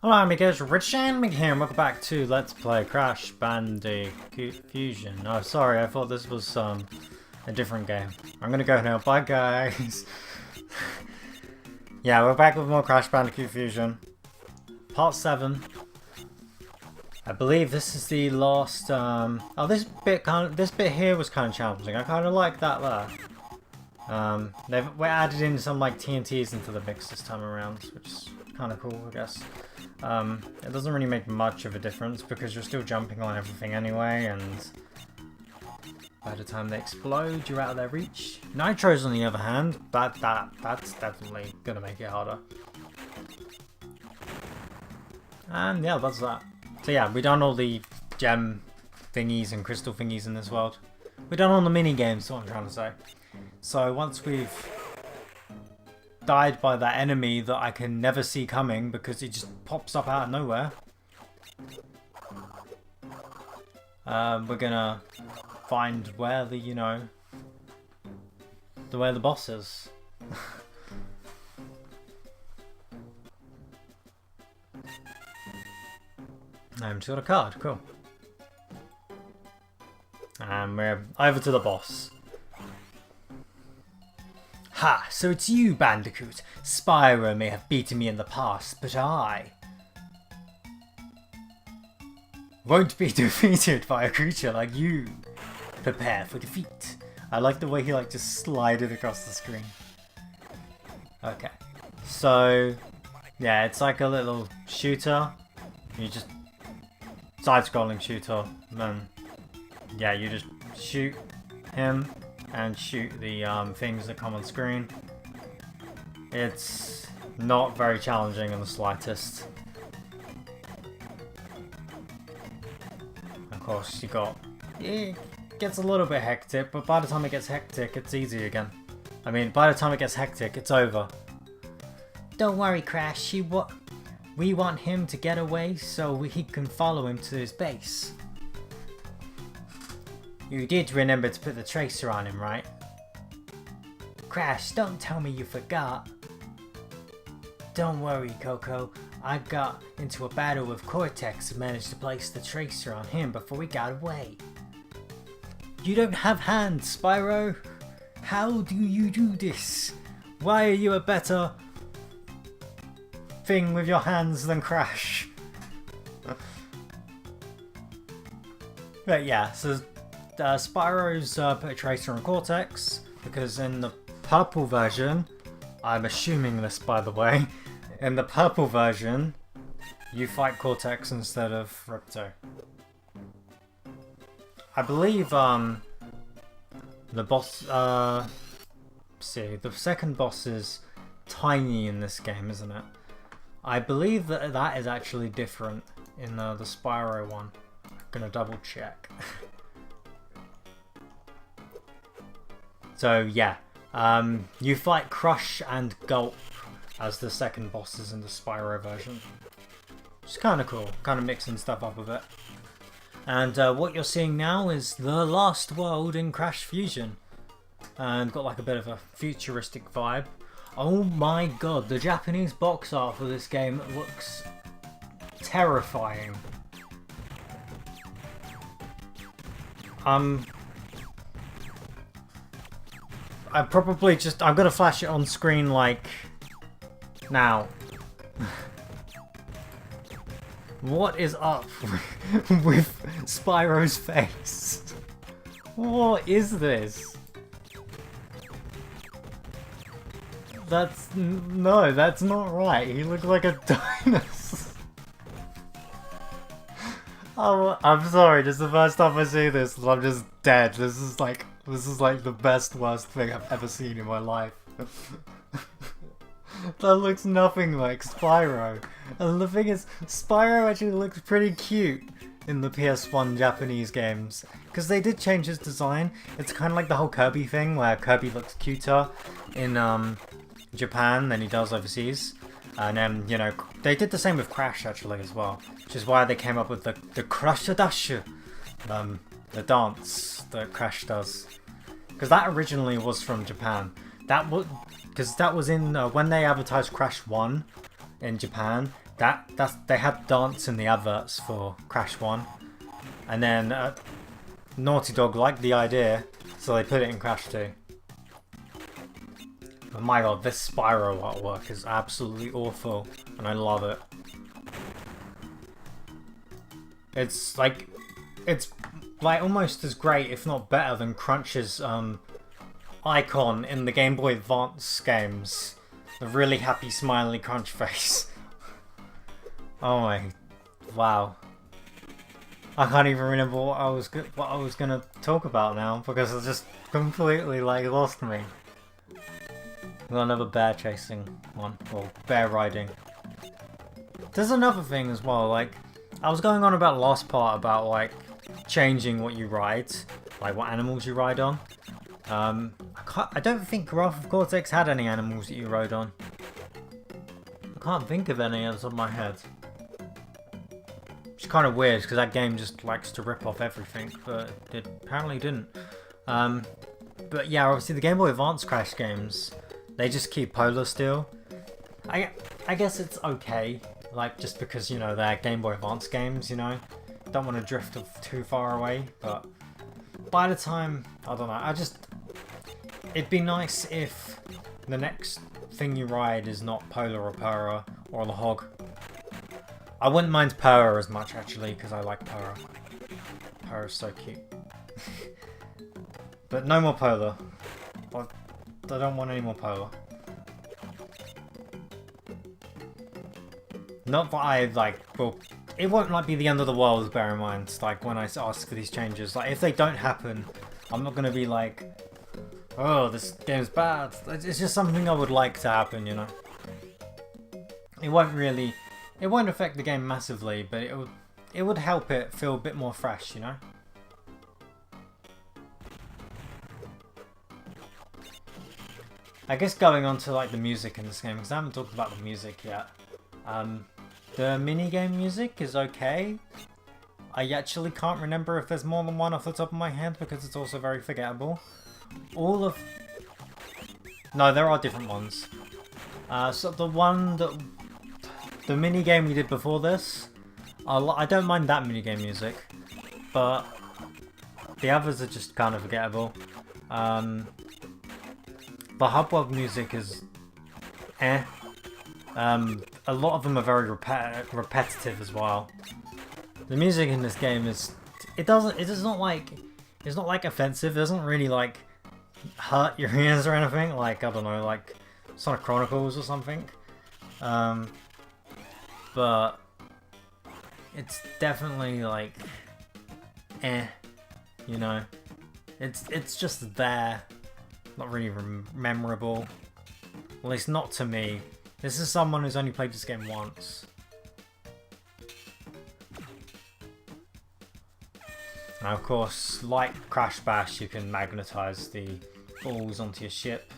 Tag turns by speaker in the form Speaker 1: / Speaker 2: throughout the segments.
Speaker 1: Hello amigos, RadiShineAmigo here and welcome back to Let's Play Crash Bandicoot Fusion. Oh sorry, I thought this was a different game. I'm gonna go now, bye guys. Yeah, we're back with more Crash Bandicoot Fusion. Part 7. I believe this is the last, oh this bit here was kind of challenging. I kind of like that there. We're added in some like TNTs into the mix this time around, which is kind of cool, I guess. It doesn't really make much of a difference because you're still jumping on everything anyway, and by the time they explode, you're out of their reach. Nitros, on the other hand, that's definitely gonna make it harder. And yeah, that's that. So yeah, we've done all the gem thingies and crystal thingies in this world. We've done all the mini games, is what I'm trying to say. So once we've died by that enemy that I can never see coming because it just pops up out of nowhere, we're gonna find where the, where the boss is. I'm just got a card, cool. And we're over to the boss. Ha! So it's you, Bandicoot. Spyro may have beaten me in the past, but I won't be defeated by a creature like you. Prepare for defeat. I like the way he just slided across the screen. Okay. So, yeah, it's like a little shooter. You just side-scrolling shooter. Then, yeah, you just shoot him and shoot the things that come on screen. It's not very challenging in the slightest. Of course, it gets a little bit hectic, but by the time it gets hectic, it's easy again. I mean, by the time it gets hectic, it's over. Don't worry, Crash. We want him to get away so we can follow him to his base. You did remember to put the tracer on him, right? Crash, don't tell me you forgot. Don't worry, Coco. I got into a battle with Cortex and managed to place the tracer on him before we got away. You don't have hands, Spyro. How do you do this? Why are you a better thing with your hands than Crash? But yeah, so Spyro's put a tracer on Cortex, because in the purple version, I'm assuming this by the way, in the purple version, you fight Cortex instead of Ripto. I believe the boss, the second boss is tiny in this game, isn't it? I believe that is actually different in the Spyro one. I'm gonna double check. So yeah, you fight Crush and Gulp as the second bosses in the Spyro version. It's kind of cool, kind of mixing stuff up a bit. And what you're seeing now is the last world in Crash Fusion. And got like a bit of a futuristic vibe. Oh my god, the Japanese box art for this game looks terrifying. I'm gonna flash it on screen like now. What is up with Spyro's face? What is this? No, that's not right. He looks like a dinosaur. Oh, I'm sorry, this is the first time I see this and I'm just dead. This is like the best, worst thing I've ever seen in my life. That looks nothing like Spyro. And the thing is, Spyro actually looks pretty cute in the PS1 Japanese games. Because they did change his design. It's kind of like the whole Kirby thing, where Kirby looks cuter in Japan than he does overseas. And then, they did the same with Crash actually as well. Which is why they came up with the Crash Dash, the dance that Crash does. Because that originally was from Japan. Because that was in when they advertised Crash 1 in Japan. they had dance in the adverts for Crash 1, and then Naughty Dog liked the idea, so they put it in Crash 2. Oh my god, this Spyro artwork is absolutely awful, and I love it. It's like almost as great, if not better, than Crunch's icon in the Game Boy Advance games. The really happy, smiley Crunch face. Oh my, wow. I can't even remember what I was gonna talk about now because it just completely like lost me. We've got another bear chasing one, or bear riding. There's another thing as well, like, I was going on about the last part about like changing what you ride, like what animals you ride on. I don't think Wrath of Cortex had any animals that you rode on. I can't think of any off the top of my head. Which is kind of weird because that game just likes to rip off everything, but it apparently didn't. But yeah, obviously the Game Boy Advance Crash games, they just keep Polar still. I guess it's okay, like just because, you know, they're Game Boy Advance games, you know. Don't want to drift too far away, but by the time, I don't know, it'd be nice if the next thing you ride is not Polar or Pura or the Hog. I wouldn't mind Pura as much actually, because I like Pura. Pura's so cute. But no more Polar. I don't want any more Polar. Not that I like, well, it won't like be the end of the world, bear in mind, like when I ask for these changes. Like if they don't happen, I'm not gonna be like, oh, this game's bad. It's just something I would like to happen, you know. It won't affect the game massively, but it would help it feel a bit more fresh, you know. I guess going on to like the music in this game, because I haven't talked about the music yet. The minigame music is okay. I actually can't remember if there's more than one off the top of my head because it's also very forgettable. No, there are different ones. So the minigame we did before this, I don't mind that minigame music, but the others are just kind of forgettable. The Hubwub music is eh. A lot of them are very repetitive as well. The music in this game is, it's not like offensive. It doesn't really like hurt your ears or anything. Like, I don't know, like Sonic Chronicles or something. But it's definitely like you know. It's just there, not really memorable. At least not to me. This is someone who's only played this game once. Now, of course, like Crash Bash, you can magnetize the balls onto your ship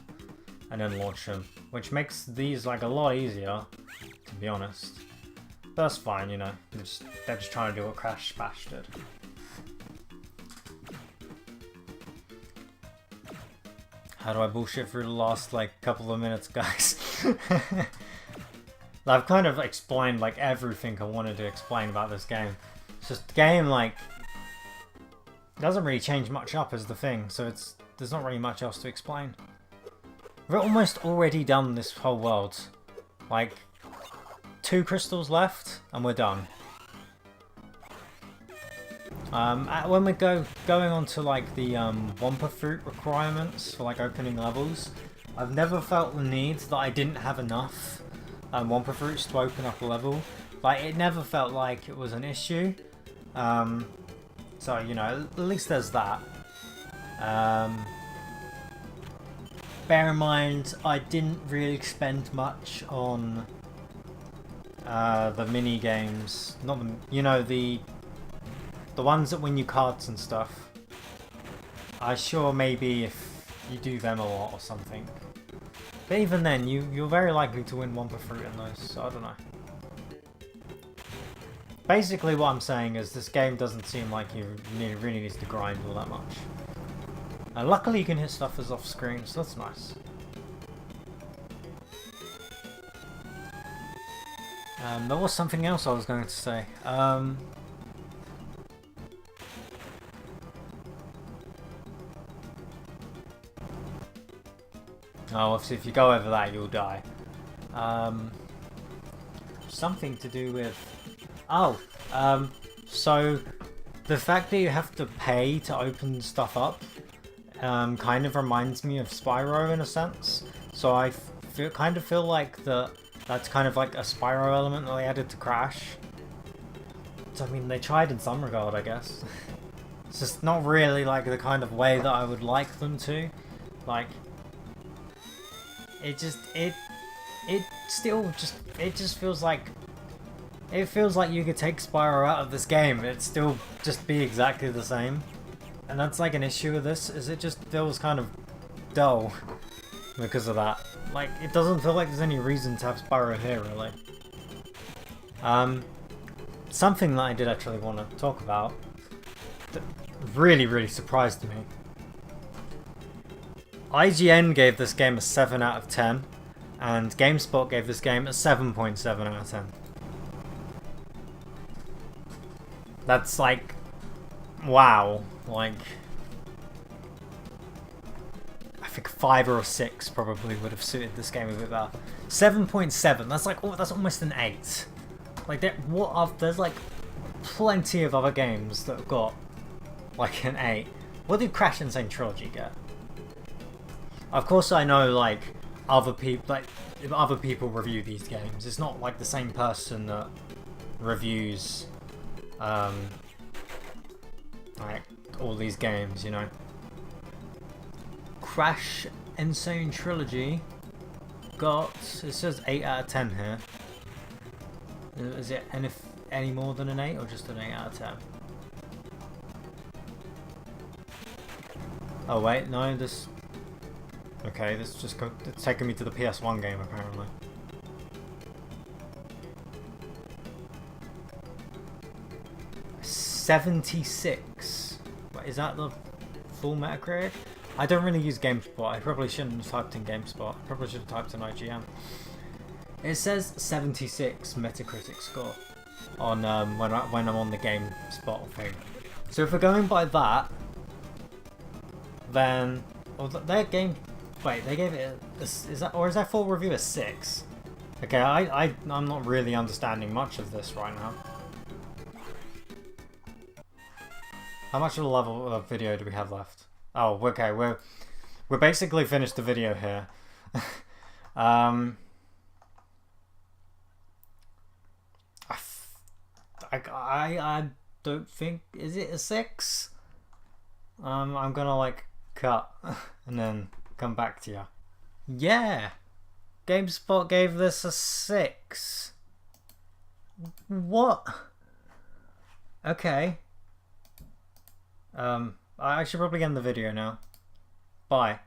Speaker 1: and then launch them, which makes these like a lot easier, to be honest. But that's fine, you know. They're just trying to do what Crash Bash did. How do I bullshit through the last like couple of minutes, guys? I've kind of explained like everything I wanted to explain about this game. It's just the game like doesn't really change much up as the thing, so there's not really much else to explain. We've almost already done this whole world. Like 2 crystals left and we're done. When we going on to like the Wumpa Fruit requirements for like opening levels, I've never felt the need that I didn't have enough Wumpa Fruits to open up a level. Like it never felt like it was an issue. So you know, at least there's that. Bear in mind, I didn't really spend much on the mini games. Not the, you know, the ones that win you cards and stuff. I'm sure maybe if you do them a lot or something. But even then, you're very likely to win Wumpa Fruit in those, so I don't know. Basically what I'm saying is this game doesn't seem like you really needs to grind all that much. And luckily you can hit stuff as off screen, so that's nice. There was something else I was going to say. Oh, obviously if you go over that, you'll die. Something to do with... Oh, so the fact that you have to pay to open stuff up kind of reminds me of Spyro in a sense. So I kind of feel like that's kind of like a Spyro element that they added to Crash. So, I mean, they tried in some regard, I guess. It's just not really like the kind of way that I would like them to. Like, it just feels like... It feels like you could take Spyro out of this game and it'd still just be exactly the same. And that's like an issue with this, is it just feels kind of dull because of that. Like, it doesn't feel like there's any reason to have Spyro here, really. Something that I did actually want to talk about that really, really surprised me. IGN gave this game a 7 out of 10, and GameSpot gave this game a 7.7 out of 10. That's like... wow. Like... I think 5 or a 6 probably would have suited this game a bit better. 7.7, that's like... oh, that's almost an 8. Like, there's like plenty of other games that have got like an 8. What did Crash and Spyro Trilogy get? Of course I know like other people review these games. It's not like the same person that reviews like all these games, you know. Crash and Spyro Trilogy got, it says 8 out of 10 here. Is it any more than an 8 or just an 8 out of 10? Oh wait, no, this... okay, this just it's taking me to the PS1 game apparently. $76. Is that the full Metacritic? I don't really use GameSpot. I probably shouldn't have typed in GameSpot. I probably should have typed in IGN. It says 76 Metacritic score on when I'm on the GameSpot thing. So if we're going by that, then their game. Wait, they gave it. Is that full review a 6? Okay, I'm not really understanding much of this right now. How much of the level of video do we have left? Oh, okay, we're basically finished the video here. I don't think, is it a 6? I'm gonna like cut and then come back to you. Yeah, GameSpot gave this a 6. What? Okay. I should probably end the video now. Bye.